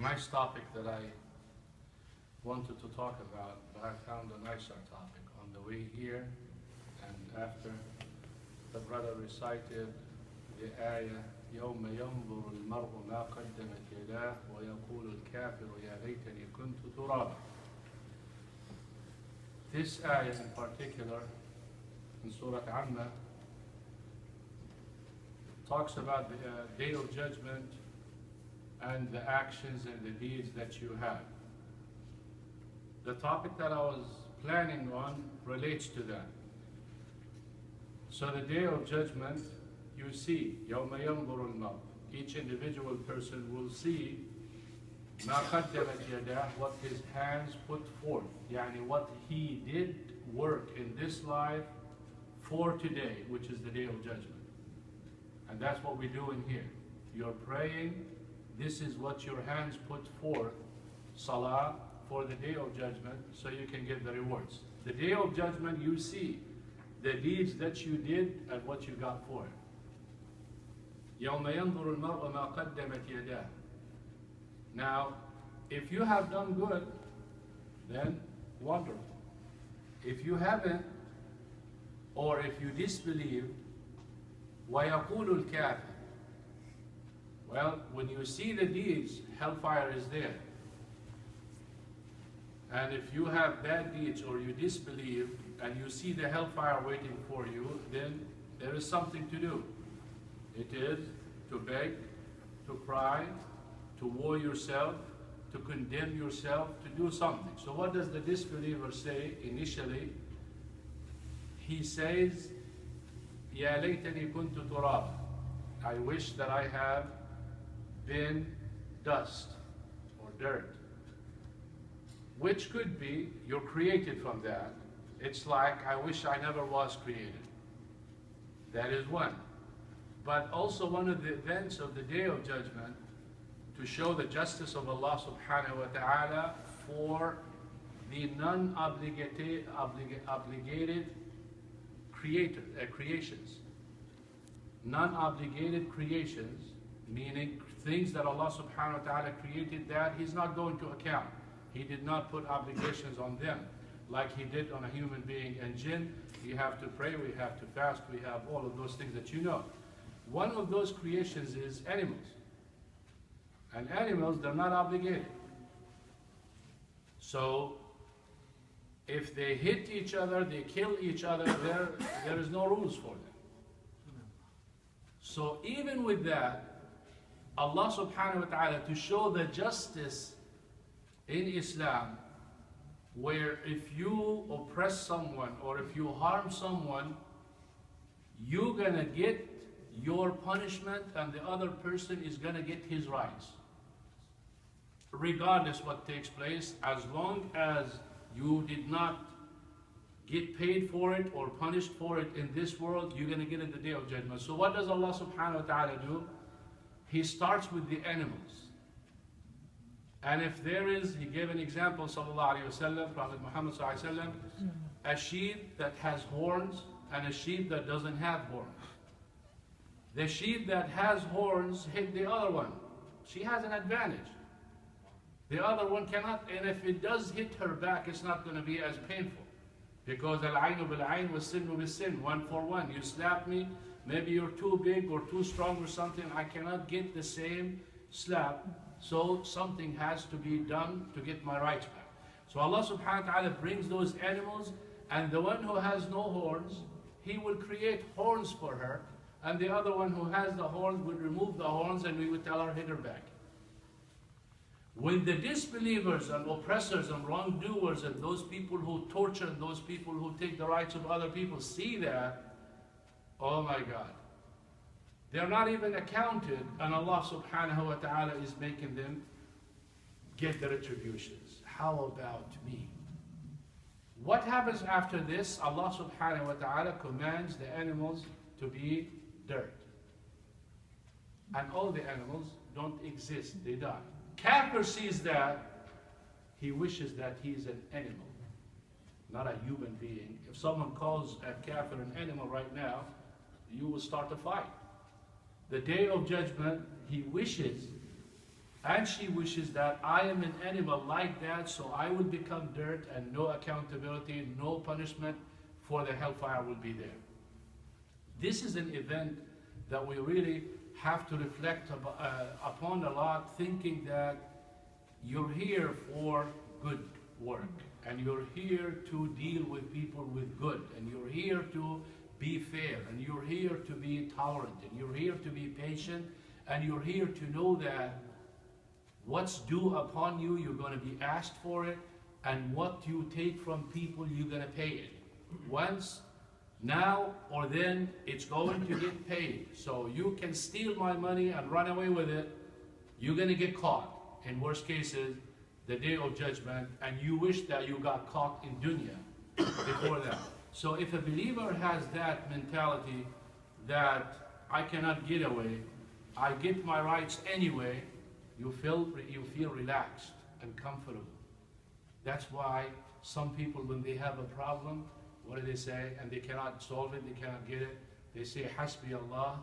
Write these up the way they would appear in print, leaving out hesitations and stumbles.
nice topic that I wanted to talk about, but I found a nicer topic on the way here and after the brother recited the ayah يوم ينظر المرء ما قدمت يداه ويقول الكافر يا ليتني كنت ترابا. This ayah in particular in Surah Amma talks about the day of judgment and the actions and the deeds that you have. The topic that I was planning on relates to that. So the day of judgment, you see, يوم ينظر المرء, each individual person will see ما قدمت يداه, what his hands put forth, يعني what he did work in this life for today, which is the day of judgment. And that's what we're doing here. You're praying, this is what your hands put forth, salah, for the day of judgment, so you can get the rewards. The day of judgment, you see the deeds that you did and what you got for it. يوم ينظر المرء ما قدمت يداه. Now, if you have done good, then wonderful. If you haven't, or if you disbelieve, وَيَقُولُ الْكَافِرُ, well, when you see the deeds, hellfire is there. And if you have bad deeds or you disbelieve and you see the hellfire waiting for you, then there is something to do. It is to beg, to cry, to war yourself, to condemn yourself, to do something. So what does the disbeliever say initially? He says, يَا لَيْتَنِي كُنْتُ تُرَابًا, I wish that I have been dust or dirt. Which could be, you're created from that. It's like, I wish I never was created. That is one. But also one of the events of the Day of Judgment, to show the justice of Allah subhanahu wa ta'ala for the non-obligated creations. Non-obligated creations, meaning things that Allah subhanahu wa ta'ala created that He's not going to account. He did not put obligations on them like He did on a human being and jinn. We have to pray, we have to fast, we have all of those things that you know. One of those creations is animals. And animals, they're not obligated. So, if they hit each other, they kill each other, there is no rules for them. So even with that, Allah subhanahu wa ta'ala, to show the justice in Islam, where if you oppress someone or if you harm someone, you're gonna get your punishment and the other person is gonna get his rights. Regardless what takes place, as long as you did not get paid for it or punished for it in this world, you're gonna get it the Day of Judgment. So what does Allah subhanahu wa ta'ala do? He starts with the animals. And if there is, he gave an example, sallallahu alayhi wa sallam, Prophet Muhammad sallallahu alayhi wa sallam, a sheep that has horns and a sheep that doesn't have horns. The sheep that has horns hit the other one. She has an advantage. The other one cannot, and if it does hit her back, it's not going to be as painful. Because al-aynu bil-ayn was-sinnu bis-sin, one for one. You slap me, maybe you're too big or too strong or something, I cannot get the same slap. So something has to be done to get my rights back. So Allah subhanahu wa ta'ala brings those animals, and the one who has no horns, He will create horns for her, and the other one who has the horns will remove the horns, and we will tell her, hit her back. When the disbelievers and oppressors and wrongdoers and those people who torture and those people who take the rights of other people see that, oh my God, they're not even accounted, and Allah subhanahu wa ta'ala is making them get the retributions. How about me? What happens after this? Allah subhanahu wa ta'ala commands the animals to be dirt. And all the animals don't exist, they die. Kafir sees that, he wishes that he's an animal, not a human being. If someone calls a kafir an animal right now, you will start a fight. The Day of Judgment, he wishes And she wishes that I am an animal like that, so I will become dirt and no accountability, no punishment for the hellfire will be there. This is an event that we really have to reflect upon a lot, thinking that you're here for good work, and you're here to deal with people with good, and you're here to be fair, and you're here to be tolerant, and you're here to be patient, and you're here to know that what's due upon you, you're going to be asked for it, and what you take from people, you're going to pay it. Once, now or then, it's going to get paid. So you can steal my money and run away with it, you're going to get caught. In worst cases, the day of judgment, and you wish that you got caught in dunya before that. So if a believer has that mentality that I cannot get away, I get my rights anyway, you feel relaxed and comfortable. That's why some people, when they have a problem, what do they say? And they cannot solve it, they cannot get it. They say, Hasbi Allah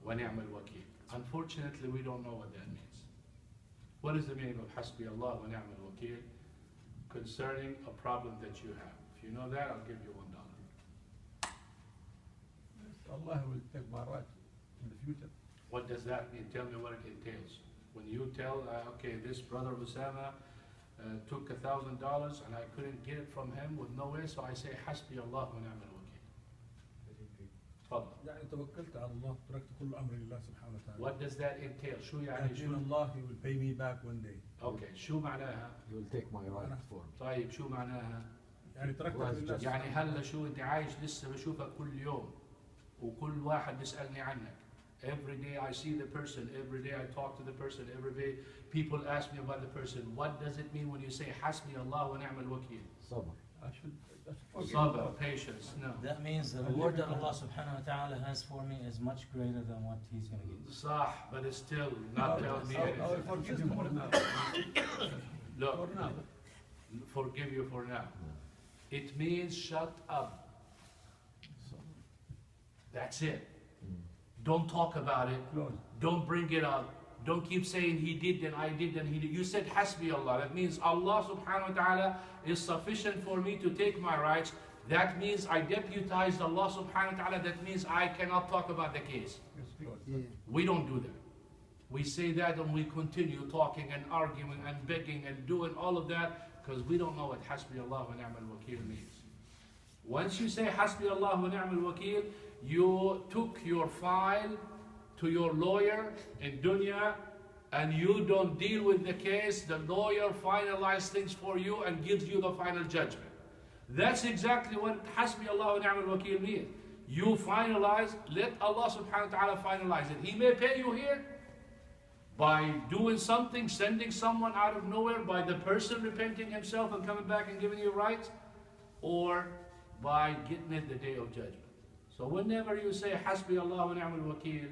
wa ni'mal wakil. Unfortunately, we don't know what that means. What is the meaning of Hasbi Allah wa ni'mal wakil concerning a problem that you have? If you know that, I'll give you $1. Allah will take my right in the future. What does that mean? Tell me what it entails. When you tell, okay, this brother Usama took $1,000 and I couldn't get it from him with no way, so I say Hasbi Allah wa ni'mal wakil. تفضل. يعني توكلت على الله تركت كل أمر لله سبحانه وتعالى. What does that entail? شو يعني شو؟ Allah, He will pay me back one day. Okay, شو معناها؟ You will take my right for me. طيب شو معناها؟ يعني تركت لله. يعني هلا شو أنت عايش لسه بشوفك كل يوم وكل واحد بيسألني عنك. Every day I see the person, every day I talk to the person, every day people ask me about the person. What does it mean when you say Hasbi Allah wa ni'mal wakil? Sabr. I should forgive. Sabr, patience, no. That means the reward that Allah subhanahu wa ta'ala has for me is much greater than what he's going to give. Sah, but it's still not telling me I will anything. forgive you for now. Look, For now. forgive you for now. It means shut up. That's it. Don't talk about it. Close. Don't bring it up. Don't keep saying he did and I did and he did. You said Hasbi Allah. That means Allah subhanahu wa ta'ala is sufficient for me to take my rights. That means I deputized Allah subhanahu wa ta'ala. That means I cannot talk about the case. Yes, close. We don't do that. We say that and we continue talking and arguing and begging and doing all of that because we don't know what Hasbi Allah wa ni'mal wakil means. Once you say Hasbi Allah wa ni'mal wakil, you took your file to your lawyer in dunya and you don't deal with the case. The lawyer finalizes things for you and gives you the final judgment. That's exactly what Hasbi Allah wa ni'mal wakil means. You finalize, let Allah subhanahu wa ta'ala finalize it. He may pay you here by doing something, sending someone out of nowhere, by the person repenting himself and coming back and giving you rights, or by getting it the day of judgment. So whenever you say Hasbi Allah wa ni'mal wakil,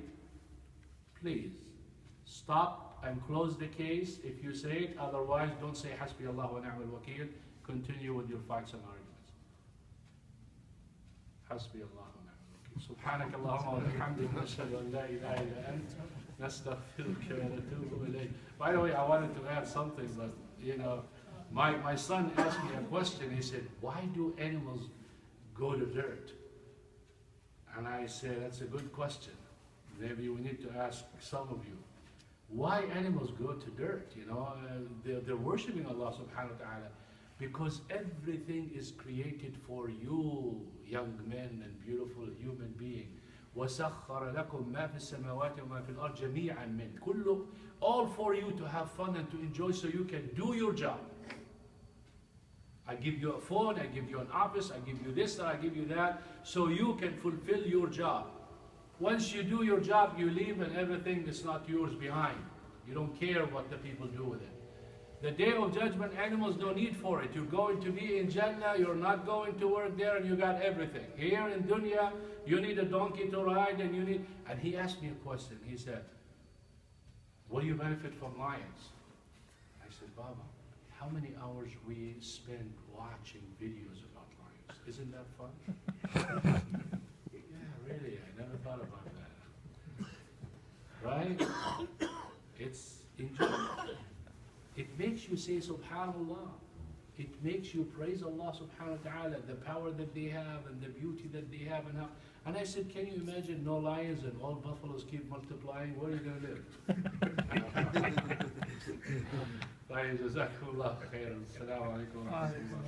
please stop and close the case if you say it. Otherwise, don't say Hasbi Allah wa ni'mal wakil. Continue with your fights and arguments. Hasbi Allah wa ni'mal wakil. Subhanak Allahumma wa bihamdik, nashhadu an la ilaha illa ant, nastaghfiruka wa natubu ilayk. By the way, I wanted to add something, but you know, my son asked me a question. He said, "Why do animals go to dirt?" And I said, "That's a good question. Maybe we need to ask some of you. Why animals go to dirt? You know, they're worshiping Allah subhanahu wa ta'ala because everything is created for you, young men and beautiful human beings. وَسَخَّرَ لَكُم مَا فِي السَّمَاوَاتِ وَمَا فِي الْأَرْضِ جَمِيعًا مِنْهُ. All for you to have fun and to enjoy so you can do your job. I give you a phone, I give you an office, I give you this, I give you that, so you can fulfill your job. Once you do your job, you leave and everything is not yours behind. You don't care what the people do with it. The day of judgment, animals don't need for it. You're going to be in Jannah, you're not going to work there, and you got everything. Here in dunya, you need a donkey to ride, and you need... And he asked me a question. He said, what do you benefit from lions? I said, Baba, how many hours we spend watching videos about lions? Isn't that fun? Yeah, really, I never thought about that. Right? It's, enjoy. It makes you say subhanallah. It makes you praise Allah subhanahu wa ta'ala, the power that they have and the beauty that they have and how. And I said, can you imagine no lions and all buffaloes keep multiplying? Where are you going to live? طيب جزاكم الله خيرا. السلام عليكم ورحمة الله.